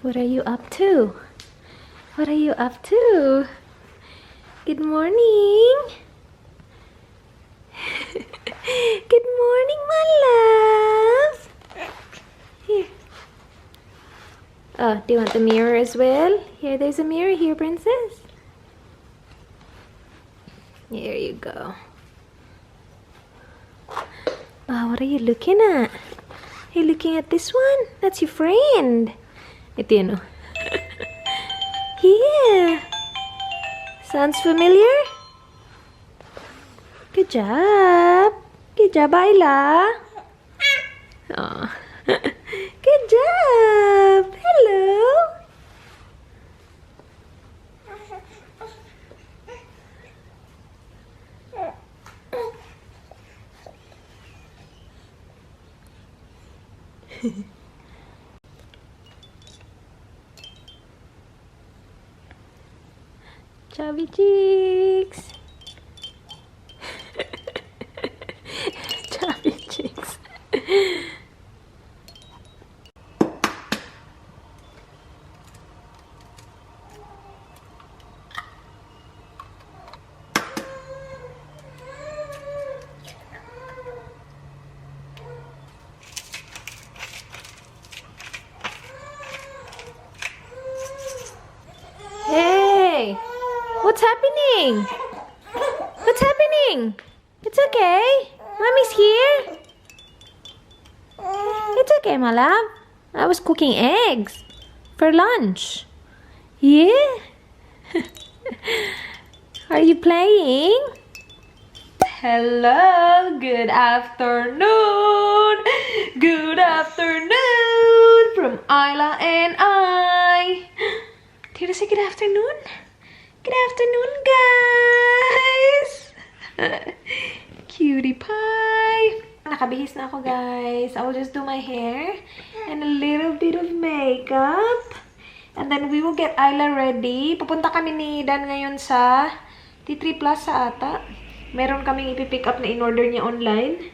What are you up to? What are you up to? Good morning. Good morning, my love. Here. Oh, do you want the mirror as well? Here, there's a mirror here, princess. There you go. Oh, what are you looking at? Are you looking at this one? That's your friend. Ito yun, oh. Yeah. Sounds familiar? Good job. Good job, Isla. Oh. Good job. Hello. Chubby cheeks. Chubby cheeks. Hey! What's happening? What's happening? It's okay. Mommy's here. It's okay, my love. I was cooking eggs for lunch. Yeah? Are you playing? Hello. Good afternoon. Good afternoon from Isla and I. Did I say good afternoon? Good afternoon, guys! Cutie pie! Nakabihis na ako, guys. I will just do my hair and a little bit of makeup. And then we will get Isla ready. Pupunta kami ni Dan ngayon sa T3 Plaza ata. Meron kaming ipipick up na in-order niya online.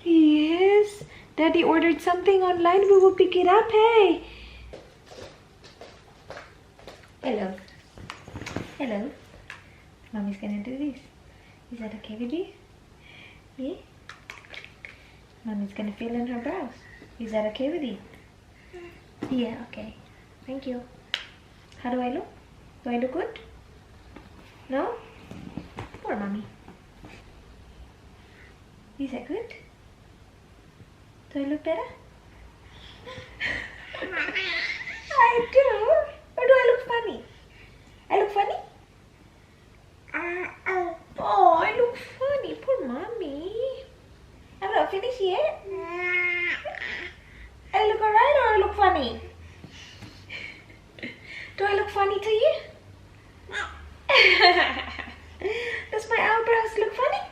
Yes! Daddy ordered something online. We will pick it up, hey! Hello. Hello. Mommy's gonna do this. Is that okay with you? Yeah? Mommy's gonna fill in her brows. Is that okay with you? Yeah, okay. Thank you. How do I look? Do I look good? No? Poor mommy. Is that good? Do I look better? I do. Or do I look funny? I look funny? Oh, I look funny. Poor mommy. I'm not finished yet. I look alright or I look funny? Do I look funny to you? Does my eyebrows look funny?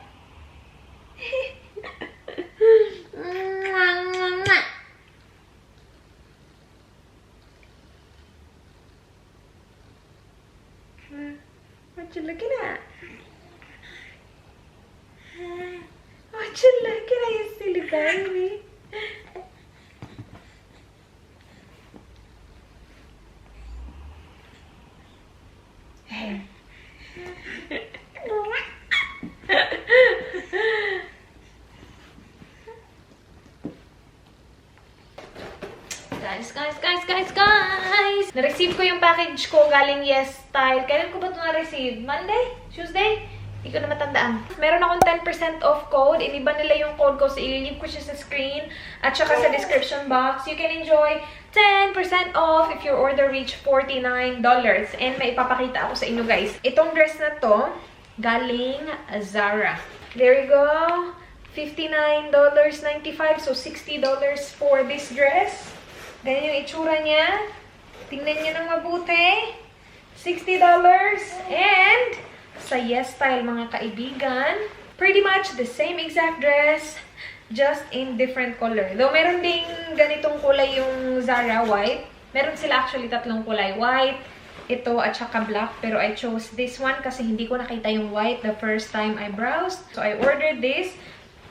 What you looking at? What you looking at, you silly baby? Hey. Guys! Na-receive ko yung package ko galing Yes Style. Kailan ko ba ito na-receive? Monday? Tuesday? Hindi ko na matandaan. Meron akong 10% off code. Iniba nila yung code ko. So, ililip ko siya sa screen at saka sa description box. You can enjoy 10% off if your order reach $49. And may ipapakita ako sa inyo, guys. Itong dress na to, galing Zara. There you go. $59.95. So, $60 for this dress. Ganyan yung itsura niya. Tingnan niyo ng mabuti. $60. And sa Yes Style, mga kaibigan, pretty much the same exact dress, just in different color. Though meron ding ganitong kulay yung Zara white. Meron sila actually tatlong kulay. White, ito, at saka black. Pero I chose this one kasi hindi ko nakita yung white the first time I browsed. So I ordered this.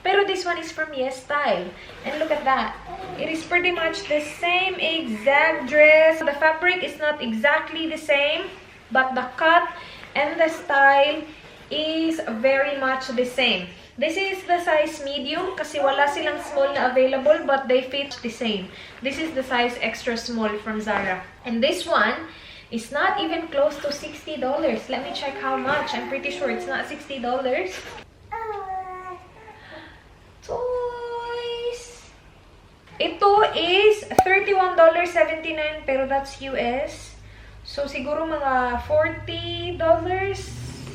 Pero this one is from Yes Style. And look at that. It is pretty much the same exact dress. The fabric is not exactly the same, but the cut and the style is very much the same. This is the size medium kasi wala silang small na available, but they fit the same. This is the size extra small from Zara. And this one is not even close to $60. Let me check how much. I'm pretty sure it's not $60. Toys! Ito is $31.79, pero that's US. So, siguro mga $40.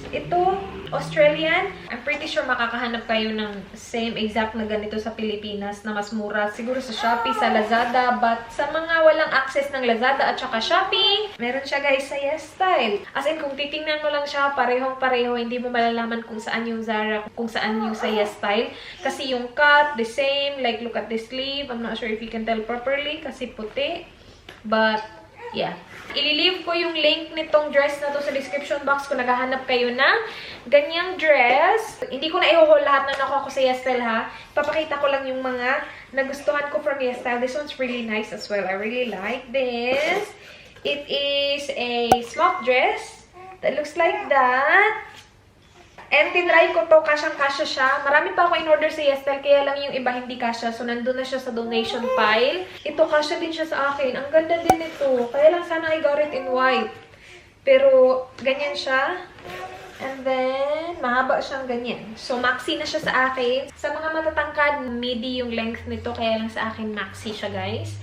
Ito, Australian. I'm pretty sure makakahanap kayo ng same exact na ganito sa Pilipinas na mas mura. Siguro sa Shopee, sa Lazada. But sa mga walang access ng Lazada at saka Shopee, meron siya guys sa Yes Style. As in, kung titingnan mo lang siya, parehong-pareho, hindi mo malalaman kung saan yung Zara, kung saan yung sa Yes Style. Kasi yung cut, the same. Like, look at the sleeve. I'm not sure if you can tell properly kasi puti. But, yeah. Ililive ko yung link nitong dress na to sa description box kung naghahanap kayo ng ganyang dress. Hindi ko na i-haul lahat na nakuha ko sa Yes Style ha. Papakita ko lang yung mga nagustuhan ko from Yes Style. This one's really nice as well. I really like this. It is a smock dress that looks like that. And tinry ko to, kasyang-kasya siya. Marami pa ako in-order sa Yes Style, kaya lang yung iba hindi kasya. So, nandun na siya sa donation pile. Ito, kasya din siya sa akin. Ang ganda din ito. Kaya lang sana I got it in white. Pero, ganyan siya. And then, mahaba siyang ganyan. So, maxi na siya sa akin. Sa mga matatangkad, midi yung length nito. Kaya lang sa akin, maxi siya, guys.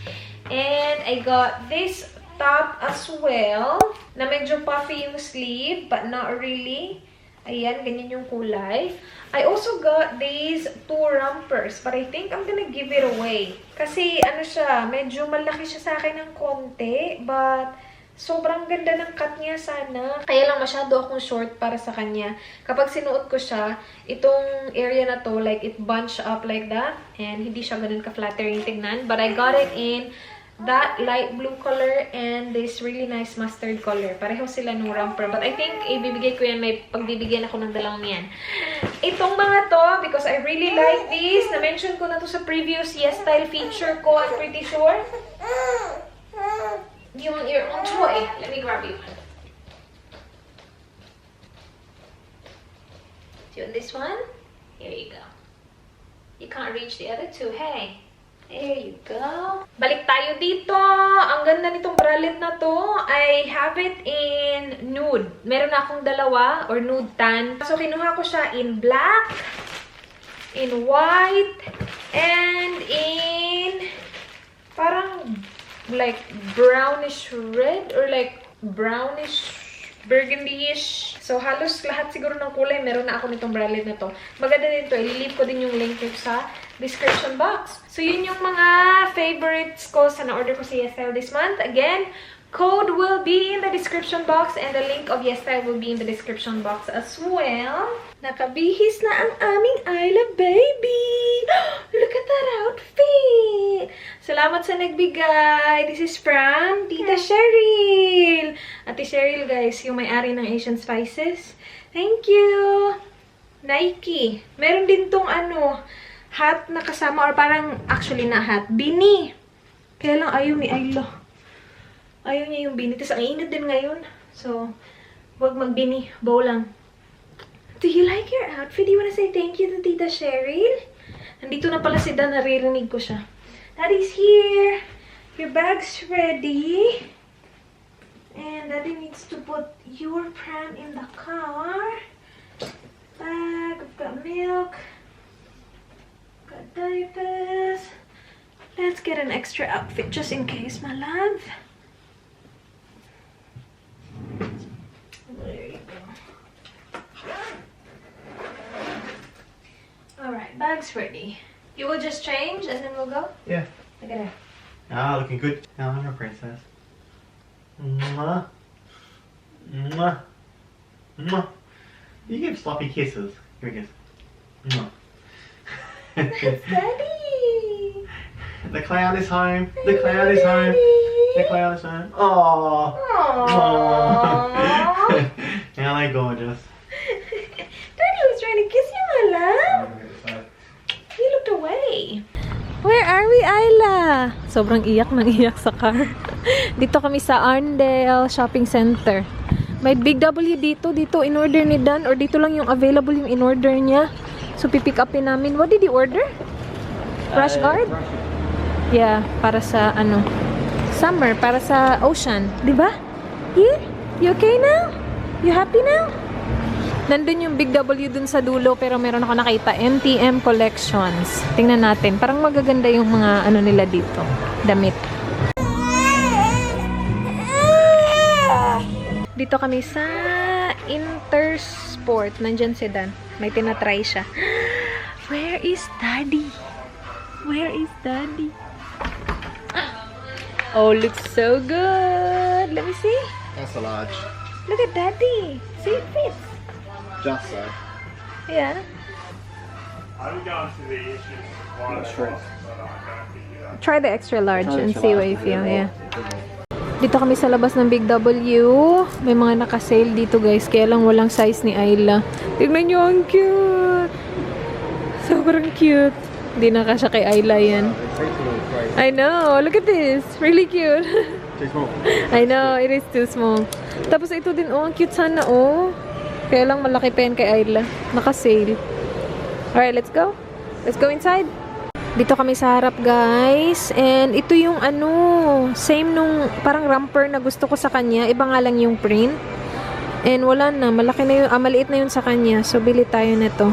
And I got this top as well. Na medyo puffy yung sleeve, but not really. Ayan, ganyan yung kulay. I also got these two rompers, but I think I'm gonna give it away. Kasi, ano siya, medyo malaki siya sa akin ng konti, but sobrang ganda ng cut niya sana. Kaya lang masyado akong short para sa kanya. Kapag sinuot ko siya, itong area na to, like, it bunch up like that, and hindi siya ganun ka-flattering tignan. But I got it in that light blue color and this really nice mustard color. Pareho sila ng romper. But I think ibibigay ko yan. May pagbibigyan ako ng dalawang yan. Itong mga to, because I really like this. Na-mention ko na to sa previous Yes Style feature ko, I'm pretty sure. You want your own toy? Let me grab you one. Do you want this one? Here you go. You can't reach the other two, hey? There you go. Balik tayo dito. Ang ganda nitong bralette na to. I have it in nude. Meron na akong dalawa, or nude tan. So, kinuha ko siya in black, in white, and in parang like brownish red, or like brownish burgundy-ish. So, halos lahat siguro ng kulay, meron na ako nitong bralette na to. Maganda din to. Ililive ko din yung link sa description box. So, yun yung mga favorites ko sa na-order ko sa Yes Style this month. Again, code will be in the description box and the link of Yes Style will be in the description box as well. Nakabihis na ang aming ISLA baby! Look at that outfit! Salamat sa nagbigay! This is from Tita Cheryl! Ate Cheryl, guys, yung may-ari ng Asian Spices. Thank you! Nike. Meron din tong ano, hat na kasama, or parang, actually na hat, beanie. Kaya lang ayaw ni Ayla. Ayaw niya yung beanie. Tapos ang init din ngayon. So, wag mag-beanie. Bow lang. Do you like your outfit? Do you wanna say thank you to Tita Cheryl? Nandito na pala si Dan. Naririnig ko siya. Daddy's here. Your bag's ready. And Daddy needs to put your pram in the car. Bag. I've got milk. Got diapers. Let's get an extra outfit just in case, my love. There you go. Alright, bag's ready. You will just change and then we'll go? Yeah. Look at her. Ah, looking good. Now I'm a princess. Mwah. Mwah. Mwah. You give sloppy kisses. Give me a kiss. Mwah. That's Daddy! The clown is home. The clown is home. The clown is home. Aww. Aww. Now they're gorgeous. Daddy was trying to kiss you, my love. way. Where are we, Isla? Sobrang iyak nang iyak sa car. Dito kami sa Arndale Shopping Center. May Big W dito. Dito in-order ni Dan. Or dito lang yung available yung in-order niya. So, pipick upin namin. What did he order? Rash guard? Yeah, para sa summer. Para sa ocean. Diba? Here? You okay now? You happy now? Nandun yung Big W dun sa dulo, pero meron ako nakita, MTM Collections. Tingnan natin. Parang magaganda yung mga nila dito. Damit. Dito kami sa Intersport. Nandyan si Dan. May tinatry siya. Where is Daddy? Where is Daddy? Oh, looks so good. Let me see. That's a large. Look at Daddy. See, it fits. Just so. Yeah. I'm going to the issues one Sure. Try the extra large Try the and extra see large. what you feel. Yeah. Dito kami sa labas ng Big W. May mga naka-sale dito, guys. Kaya lang walang size ni Isla. Tignan nyo, ang cute. Sobrang cute. Hindi na kasya kay Isla yan. I know. Look at this. Really cute. Too small. I know. It is too small. Tapos ito din, oh. Ang cute sana, oh. Kaya lang malaki pa yan kay Isla. Naka-sale. Alright, let's go. Let's go inside. Dito kami sa harap, guys. And ito yung same nung parang romper na gusto ko sa kanya. Iba nga lang yung print. And wala na. Malaki na yun. Maliit na yun sa kanya. So, bili tayo nito.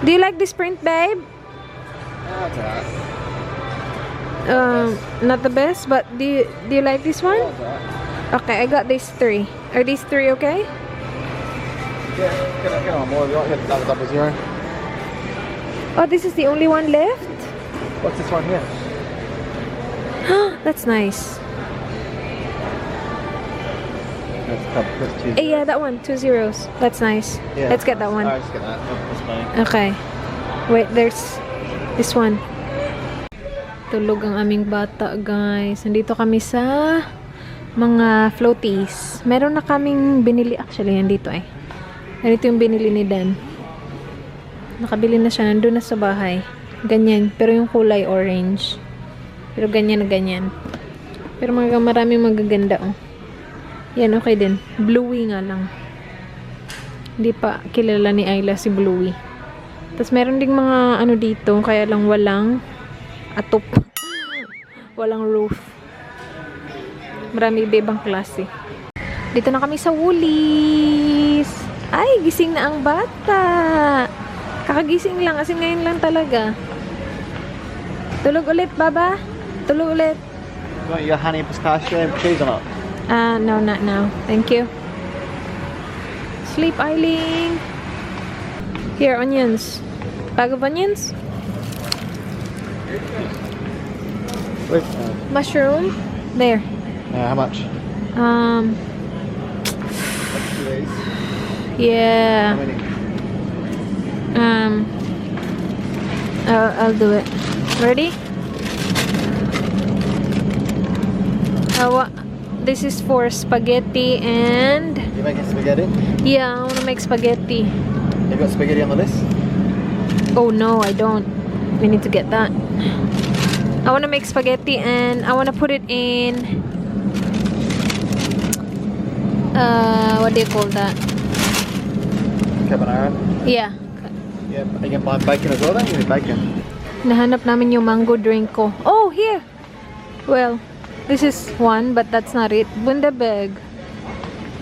Do you like this print, babe? Not the best, but do you like this one? Okay, I got these 3. Are these 3 okay? Yeah, get on more. You want to get double zero? Oh, this is the only one left? What's this one here? That's nice. That's 2. Yeah, that one. 2 zeros. That's nice. Yeah. Let's get that one. Alright, let's get that. That's fine. Okay. Wait, there's this one. Tulog ang aming bata, guys. Nandito kami sa mga floaties. Meron na kaming binili. Actually, nandito eh. Nandito yung binili ni Dan. Nakabili na siya. Nandun na sa bahay. Ganyan. Pero yung kulay orange. Pero ganyan na ganyan. Pero maraming magaganda, oh. Yan, okay din. Bluey nga lang. Hindi pa kilala ni Isla si Bluey. Tapos meron ding mga dito. Kaya lang walang atop. Walang roof. Marami ibang klase. Dito na kami sa Woolies. Ay, gising na ang bata. Kakagising lang. Kasi ngayon lang talaga. Tulog ulit, Baba. Tulog ulit. You want your honey pistachio cheese or not? No, not now. Thank you. Sleep, Eileen. Here, onions. Bag of onions. Wait. Mushroom. There. How much? Yeah. How many? I'll do it. Ready? This is for spaghetti and... You making spaghetti? Yeah, I want to make spaghetti. You got spaghetti on the list? Oh no, I don't. We need to get that. I want to make spaghetti and I want to put it in... what do you call that? Carbonara? Yeah. Yeah, are you going to buy bacon as well then? You need bacon. Nahanap namin yung mango drink ko. Oh, here! Well, this is one, but that's not it. Bundabag.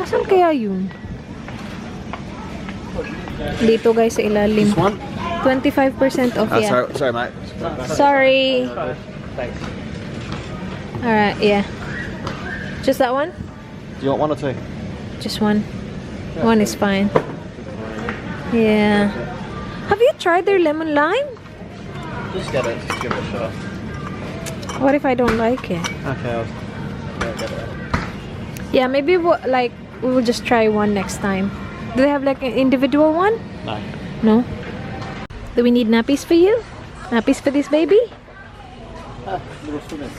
Nasaan kaya yun? Dito guys sa ilalim. This one? 25% off, yeah. Sorry mate. Sorry. Thanks. Alright, yeah. Just that one? Do you want 1 or 2? Just one. One is fine. Yeah. Have you tried their lemon lime? Just get it. Just give it a shot. What if I don't like it? Okay, I'll get it. Yeah, maybe we'll just try one next time. Do they have like an individual one? No. No? Do we need nappies for you? Nappies for this baby? Little swimmers.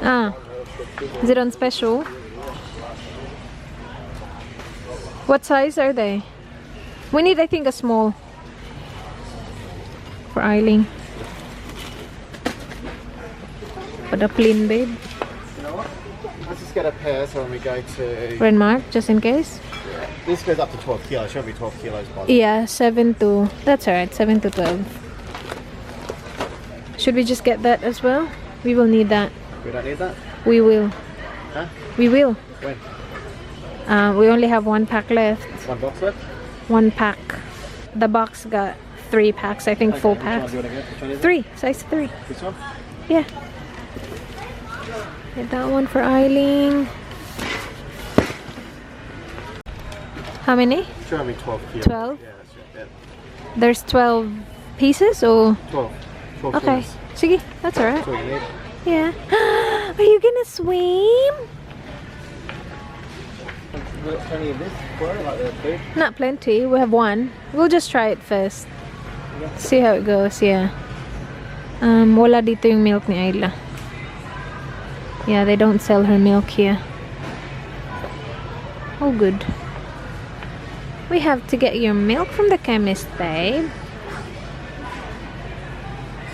Ah. Is it on special? What size are they? We need, I think, a small. for Eileen. But a plain, babe. You know what? Let's just get a pair so when we go to... Renmark, just in case. This goes up to 12 kilos. Should be 12 kilos by Yeah, 7 to... That's alright, 7 to 12. Should we just get that as well? We will need that. We don't need that? We will. Huh? We will. When? We only have 1 pack left. 1 box left? 1 pack. The box got 3 packs, I think. Okay, Full which one packs. do you want to get? Which one is it? 3, size 3. This one? Yeah. Get that one for Eileen. How many? Should be 12 kilos. 12? Yeah, that's right. Yeah. There's 12 pieces or... 12. 12 Okay. kilos. Sige, that's alright. That's all you need. Yeah. Are you gonna swim? You got plenty of this for it, like the food? Not plenty. We have 1. We'll just try it first. See how it goes, yeah. Wala dito yung milk ni Ayla. Yeah, they don't sell her milk here. Oh, good. We have to get your milk from the chemist, babe.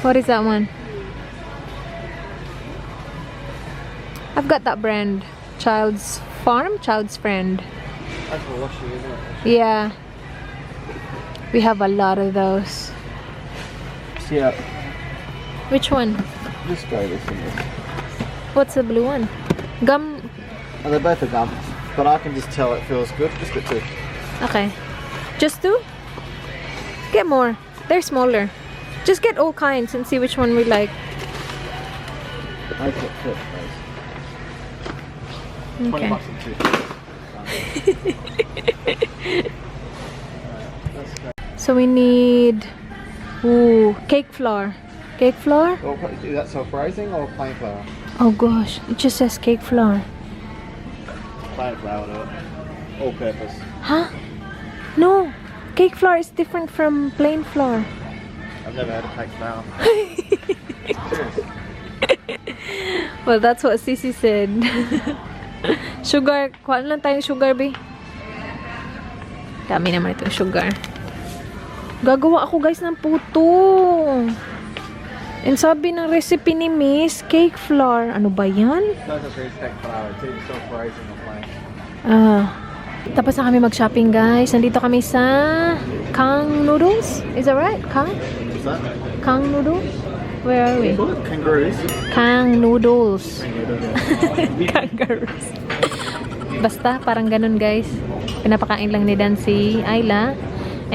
What is that one? I've got that brand. Child's Farm? Child's Friend. That's for washing, isn't it? Yeah. We have a lot of those. Yeah. Which one? Just go this and this. What's the blue one? Gum. Oh, they're both a gum, but I can just tell it feels good. Just get 2. Okay. Just 2? Get more. They're smaller. Just get all kinds and see which one we like. I get 2. 20 Okay. bucks and 2. That's great. So we need cake flour. Cake flour? Well, is that self-raising or plain flour? Oh gosh, it just says cake flour. Plain flour, do it. All purpose. Huh? No. Cake flour is different from plain flour. I've never had a cake flour. Serious. Well, that's what Sisi said. Sugar. Kuhaan lang tayong sugar, be. Dami naman itong sugar. Gagawa ako, guys, ng puto. And sabi ng recipe ni Miss, cake flour. Ano ba yan? Doesn't taste cake flour. It's either self-raising or plain. Tapos na kami mag-shopping, guys. Nandito kami sa Kang Noodles. Is that right? Kang? What's that? Kang Noodles? Where are we? Kangaroos. Kang Noodles. Kangaroos. Basta, parang ganun, guys. Pinapakain lang ni Dan si Ayla.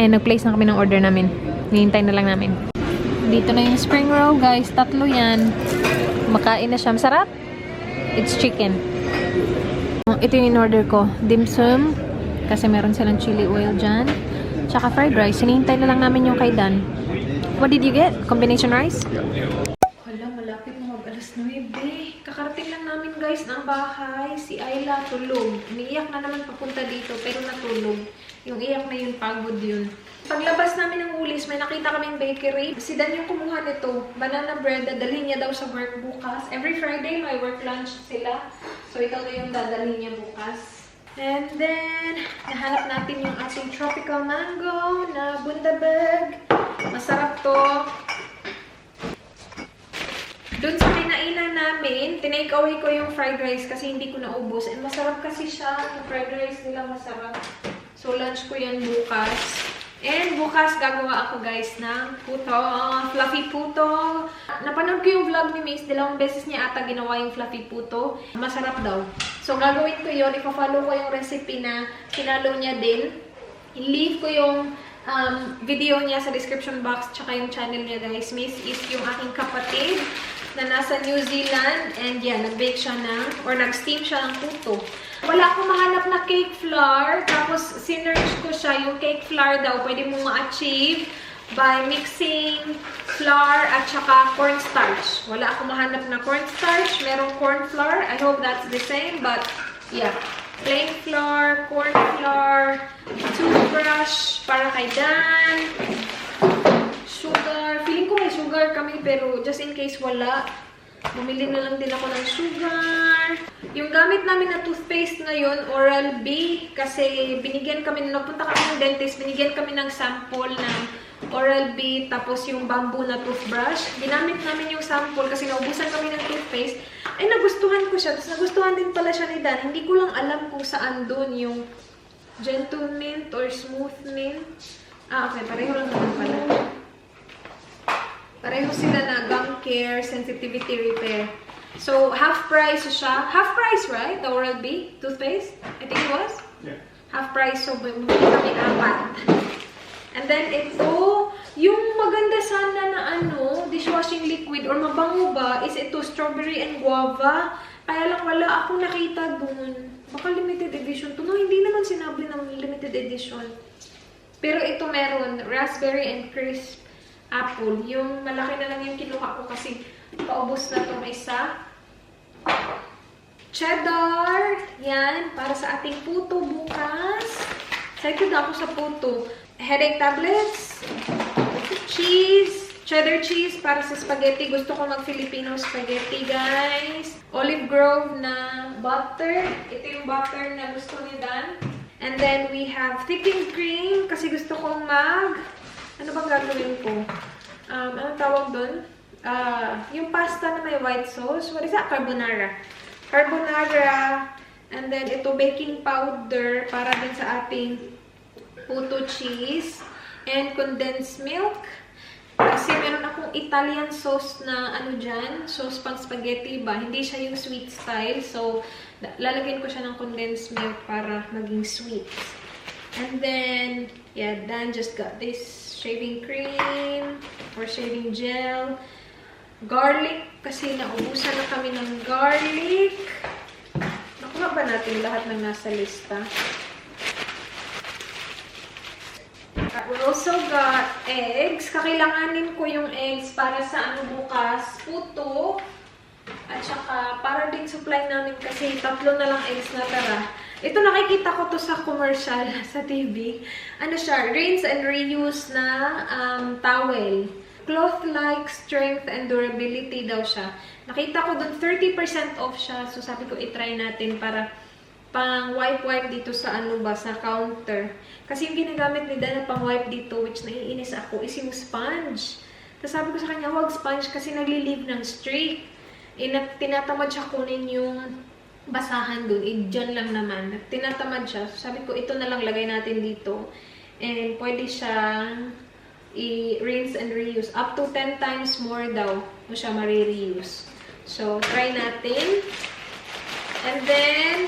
And nag-place na kami ng order namin. Hinihintay na lang namin. Dito na yung spring roll, guys. 3 yan. Makain na siya. Masarap? It's chicken. Ito yung in-order ko. Dim sum. Kasi meron silang chili oil dyan. Tsaka fried rice. Hinihintay na lang namin yung kay Dan. What did you get? Combination rice? Hala, malapit na mag-alas 9. Kakarating lang namin, guys, ng bahay. Si Ayla tulog. Umiiyak na naman papunta dito, pero natulog. Yung iyak na yun, pagod yun. Paglabas namin ng ulis, may nakita kaming bakery. Si Dan yung kumuha nito. Banana bread, dadalhin niya daw sa work bukas. Every Friday, may work lunch sila. So, ito na yung dadalhin niya bukas. And then, nahanap natin yung ating tropical mango na bundabag. Masarap to. Doon sa kinainan namin, tinake away ko yung fried rice kasi hindi ko naubos. And masarap kasi siya. Yung fried rice nila masarap. So, lunch ko yan bukas. And bukas gagawa ako, guys, ng puto. Fluffy puto. Napanood ko yung vlog ni Miss. 2 beses niya ata ginawa yung fluffy puto. Masarap daw. So, gagawin ko yun. Ipa-follow ko yung recipe na pinalo niya din. I-leave ko yung video niya sa description box tsaka yung channel niya, guys. Miss is yung aking kapatid na nasa New Zealand. And yeah, nag-bake siya or nag-steam siya ng puto. Wala akong mahanap na cake flour. Tapos, sinerch ko siya. Yung cake flour daw, pwede mo ma-achieve by mixing flour at saka cornstarch. Wala akong mahanap na cornstarch. Merong corn flour. I hope that's the same. But, yeah. Plain flour, corn flour, toothbrush para kay Dan, sugar. Feeling ko may sugar kami, pero just in case wala, bumili na lang din ako ng sugar. Yung gamit namin na toothpaste ngayon, Oral-B, kasi binigyan kami, nagpunta kami ng dentist, binigyan kami ng sample ng Oral-B, tapos yung bamboo na toothbrush. Ginamit namin yung sample kasi naubusan kami ng toothpaste. Ay, nagustuhan ko siya. Tapos nagustuhan din pala siya ni Dan. Hindi ko lang alam kung saan doon yung gentle mint or smooth mint. Ah, okay. Pareho lang naman pala. Pareho sila na gum care, sensitivity repair. So, half price siya. Half price, right? The Oral-B toothpaste? I think it was? Yeah. Half price. So, bumili kami 4. And then, ito, yung maganda sana na dishwashing liquid or mabango ba, is ito, strawberry and guava. Kaya lang wala akong nakita dun. Baka limited edition to. No, hindi naman sinabi ng limited edition. Pero ito meron, raspberry and crisp apple. Yung malaki na lang yung kinuha ko kasi paubos na itong isa. Cheddar. Yan, para sa ating puto bukas. Excited ako sa puto. Headache tablets, cheese, cheddar cheese para sa spaghetti. Gusto ko mag-Filipino spaghetti, guys. Olive Grove na butter. Ito yung butter na gusto ni Dan. And then we have thickened cream kasi gusto kong ano bang gagawin ko? Anong tawag doon? Yung pasta na may white sauce. What is that? Carbonara. Carbonara. And then ito baking powder para din sa ating puto cheese and condensed milk. Kasi meron akong Italian sauce na dyan, sauce pang spaghetti ba. Hindi siya yung sweet style. So, lalagyan ko siya ng condensed milk para maging sweet. And then, yeah, Dan just got this shaving cream or shaving gel. Garlic, kasi naubusan na kami ng garlic. Nakuha ba natin lahat ng nasa lista? We also got eggs. Kakailanganin ko yung eggs para sa bukas, puto. At saka, para din supply namin kasi 3 na lang eggs na tara. Ito nakikita ko to sa commercial sa TV. Ano siya? Rinse and reuse na towel. Cloth-like strength and durability daw siya. Nakita ko dun 30% off siya. So sabi ko itry natin para pang wipe dito sa sa counter. Kasi yung ginagamit ni Dan na pang wipe dito, which naiinis ako, is yung sponge. Tapos sabi ko sa kanya, wag sponge kasi nagli-leave ng streak. Tinatamad siya kunin yung basahan dun. Dyan lang naman. Tinatamad siya. So sabi ko, ito na lang lagay natin dito. And pwede siyang i-rinse and reuse. Up to 10 times more daw mo siya ma-reuse. So, try natin. And then,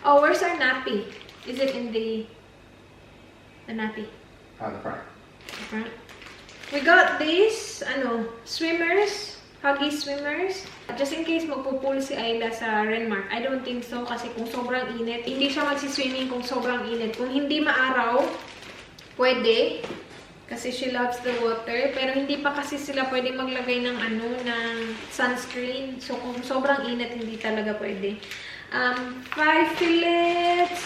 oh, where's our nappy? Is it in the nappy? On the front. The front. We got these, swimmers. Huggy swimmers. Just in case magpupul si Ayla sa Renmark. I don't think so kasi kung sobrang init, hindi siya magsiswimming kung sobrang init. Kung hindi maaraw, pwede. Kasi she loves the water. Pero hindi pa kasi sila pwede maglagay ng ng sunscreen. So kung sobrang init, hindi talaga pwede. 5 fillets.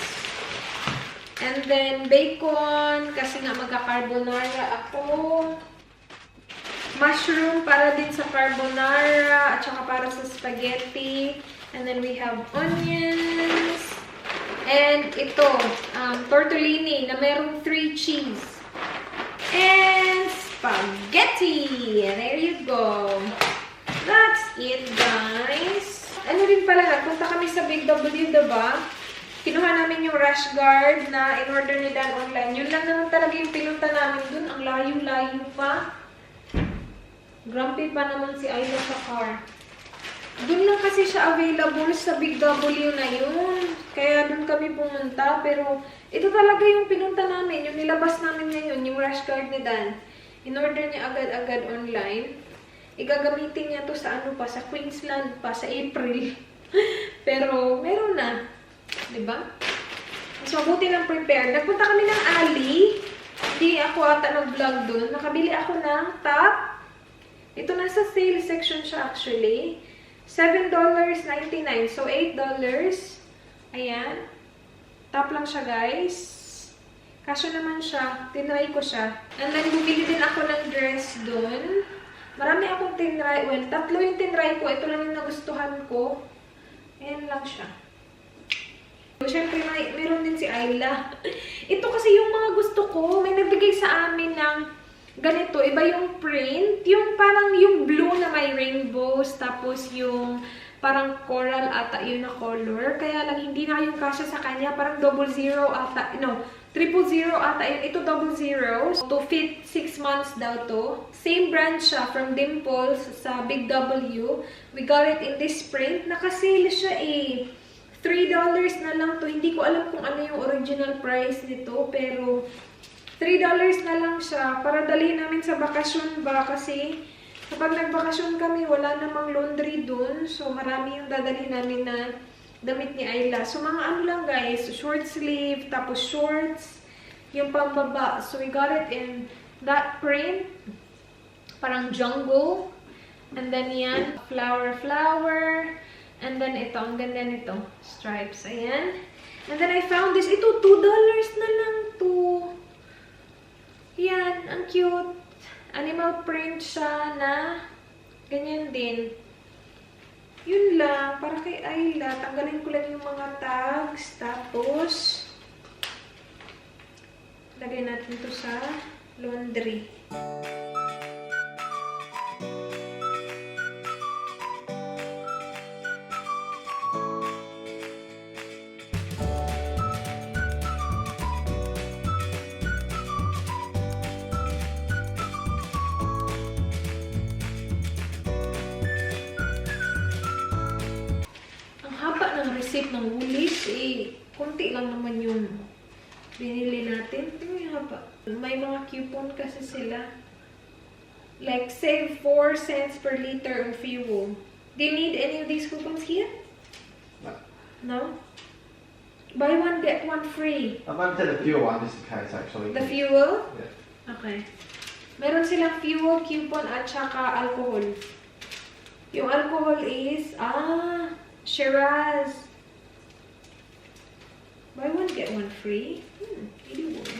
And then bacon. Kasi nga magka-carbonara ako. Mushroom para din sa carbonara at saka para sa spaghetti. And then we have onions. And ito, tortellini na merong 3 cheese. And spaghetti. There you go. That's it, guys. Ano din pala, nagpunta kami sa Big W, diba? Kinuha namin yung rash guard na in-order ni Dan online. Yun lang naman talaga yung pinunta namin dun. Ang layo-layo pa. Grumpy pa naman si Ayla sa car. Doon lang kasi siya available sa Big W na yun. Kaya doon kami pumunta. Pero ito talaga yung pinunta namin. Yung nilabas namin ngayon, yung rash guard ni Dan. In-order niya agad-agad online. Igagamitin niya to sa sa Queensland pa, sa April. Pero meron na. Diba? So, buti lang prepared. Nagpunta kami ng Ali. Hindi ako ata nag-vlog doon. Nakabili ako ng top. Ito nasa sale section siya actually. $7.99. So, $8. Ayan. Top lang siya, guys. Kasya naman siya. Tinry ko siya. And then, bumili din ako ng dress doon. Marami akong tinry. Well, 3 yung tinry ko. Ito lang yung nagustuhan ko. Ayan lang siya. Siyempre, meron din si Ayla. Ito kasi yung mga gusto ko. May nagbigay sa amin ng ganito, iba yung print. Yung parang yung blue na may rainbows, tapos yung parang coral ata yun na color. Kaya lang hindi na yung kasya sa kanya. Parang 00 ata. No, 000 ata yun. Ito 00. To fit 6 months daw to. Same brand siya from Dimples sa Big W. We got it in this print. Nakasale siya eh. $3 na lang to. Hindi ko alam kung ano yung original price nito. Pero $3 na lang siya. Para dali namin sa bakasyon ba. Kasi kapag nagbakasyon kami, wala namang laundry dun. So, marami yung dadalhin namin na damit ni Ayla. So, mga ano lang guys, short sleeve, tapos shorts, yung pambaba. So, we got it in that print. Parang jungle. And then yan, flower. And then ito, ang ganda nito. Stripes, ayan. And then I found this. Ito, $2 na lang to. Yan, ang cute. Animal print siya na ganyan din. Yun lang. Para kay Ayla. Tanggalin ko lang yung mga tags. Tapos, lagay natin to sa laundry. Receipt ng Woolies, konti lang naman yung binili natin. Tingnan yung haba. May mga coupon kasi sila. Like, save 4 cents per liter of fuel. Do you need any of these coupons here? No. No? Buy one, get one free. I might take the fuel one just in case actually. The fuel? Yeah. Okay. Meron silang fuel, coupon, at saka alcohol. Yung alcohol is, Shiraz. Buy one, get one free. Really worry.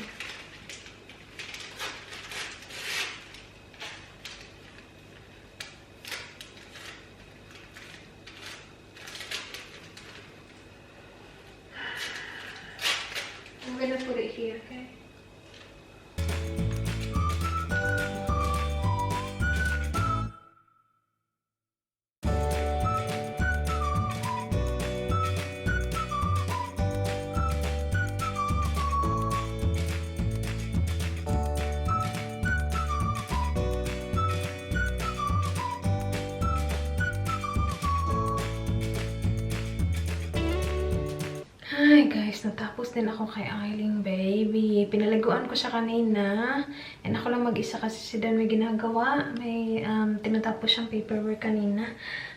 I'm gonna put it here, okay? Hi guys, natapos din ako kay Eileen baby. Pinalaguan ko siya kanina. And ako lang mag-isa kasi si Dan may ginagawa. May tinatapos siyang paperwork kanina.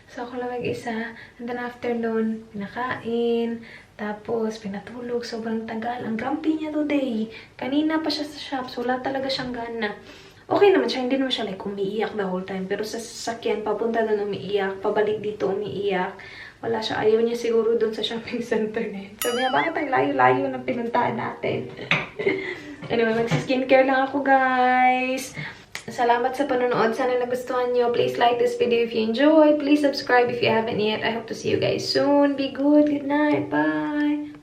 So ako lang mag-isa. And then afternoon, pinakain. Tapos pinatulog. Sobrang tagal. Ang grumpy niya today. Kanina pa siya sa shop. So wala talaga siyang gana. Okay naman siya. Hindi naman siya like umiiyak the whole time. Pero sa sasakyan, papunta doon umiiyak. Pabalik dito umiiyak. Wala siya. Ayaw niya siguro doon sa shopping center na yun. Sabi niya, bakit ang layo-layo ng pinuntahan natin? Anyway, magsa-skincare lang ako, guys. Salamat sa panonood. Sana nagustuhan nyo. Please like this video if you enjoyed. Please subscribe if you haven't yet. I hope to see you guys soon. Be good. Good night. Bye.